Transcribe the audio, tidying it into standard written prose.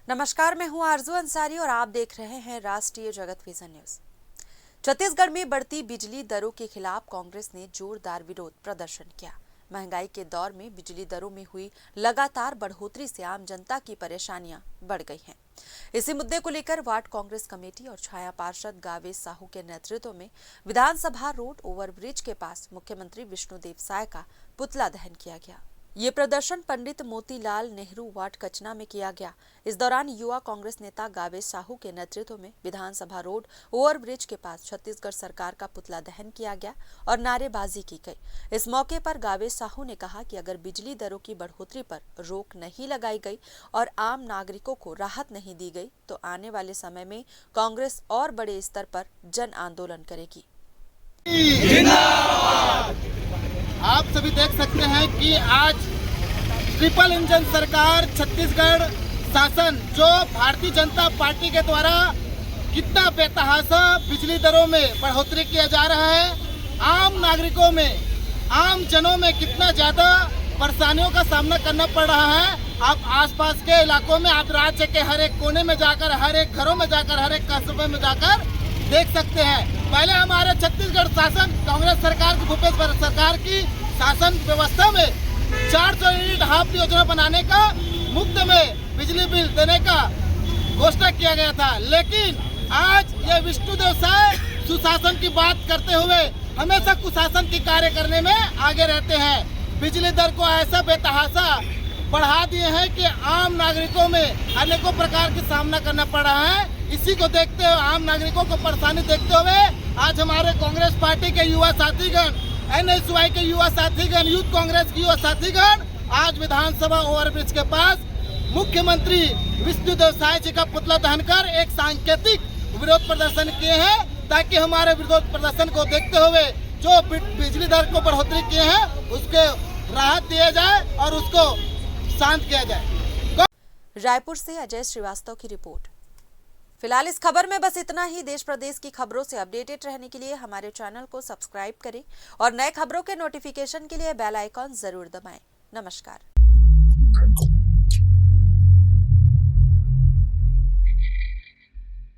नमस्कार, मैं हूं आरजू अंसारी और आप देख रहे हैं राष्ट्रीय जगत विजन न्यूज। छत्तीसगढ़ में बढ़ती बिजली दरों के खिलाफ कांग्रेस ने जोरदार विरोध प्रदर्शन किया। महंगाई के दौर में बिजली दरों में हुई लगातार बढ़ोतरी से आम जनता की परेशानियां बढ़ गई हैं। इसी मुद्दे को लेकर वार्ड कांग्रेस कमेटी और छाया पार्षद गावेश साहू के नेतृत्व में विधानसभा रोड ओवरब्रिज के पास मुख्यमंत्री विष्णुदेव साय का पुतला दहन किया गया। ये प्रदर्शन पंडित मोतीलाल नेहरू वार्ड कचना में किया गया। इस दौरान युवा कांग्रेस नेता गावेश साहू के नेतृत्व में विधानसभा रोड ओवरब्रिज के पास छत्तीसगढ़ सरकार का पुतला दहन किया गया और नारेबाजी की गई। इस मौके पर गावेश साहू ने कहा कि अगर बिजली दरों की बढ़ोतरी पर रोक नहीं लगाई गई और आम नागरिकों को राहत नहीं दी गई तो आने वाले समय में कांग्रेस और बड़े स्तर पर जन आंदोलन करेगी। आप सभी देख सकते हैं कि आज ट्रिपल इंजन सरकार छत्तीसगढ़ शासन जो भारतीय जनता पार्टी के द्वारा कितना बेतहाशा बिजली दरों में बढ़ोतरी किया जा रहा है, आम नागरिकों में, आम जनों में कितना ज्यादा परेशानियों का सामना करना पड़ रहा है। आप आसपास के इलाकों में, आप राज्य के हर एक कोने में जाकर, हर एक घरों में जाकर, हर एक कस्बे में जाकर देख सकते हैं। पहले हमारे छत्तीसगढ़ शासन कांग्रेस सरकार की, भूपेश बघेल सरकार की शासन व्यवस्था में 400 यूनिट हाफ योजना बनाने का, मुफ्त में बिजली बिल देने का घोषणा किया गया था। लेकिन आज ये विष्णुदेव साय सुशासन की बात करते हुए हमेशा कुशासन की कार्य करने में आगे रहते हैं। बिजली दर को ऐसा बेतहाशा बढ़ा दिए हैं कि आम नागरिकों में अनेकों प्रकार की सामना करना पड़ रहा है। इसी को देखते हुए, आम नागरिकों को परेशानी देखते हुए आज हमारे कांग्रेस पार्टी के युवा साथीगण, NSY के युवा साथीगण, यूथ कांग्रेस के युवा साथीगण आज विधानसभा ओवरब्रिज के पास मुख्यमंत्री विष्णुदेव साय जी का पुतला दहन कर एक सांकेतिक विरोध प्रदर्शन किए हैं, ताकि हमारे विरोध प्रदर्शन को देखते हुए जो बिजली दर को बढ़ोतरी किए हैं उसके राहत दिया जाए और उसको शांत किया जाए। रायपुर से अजय श्रीवास्तव की रिपोर्ट। फिलहाल इस खबर में बस इतना ही। देश प्रदेश की खबरों से अपडेटेड रहने के लिए हमारे चैनल को सब्सक्राइब करें और नए खबरों के नोटिफिकेशन के लिए बेल आइकॉन जरूर दबाएं। नमस्कार।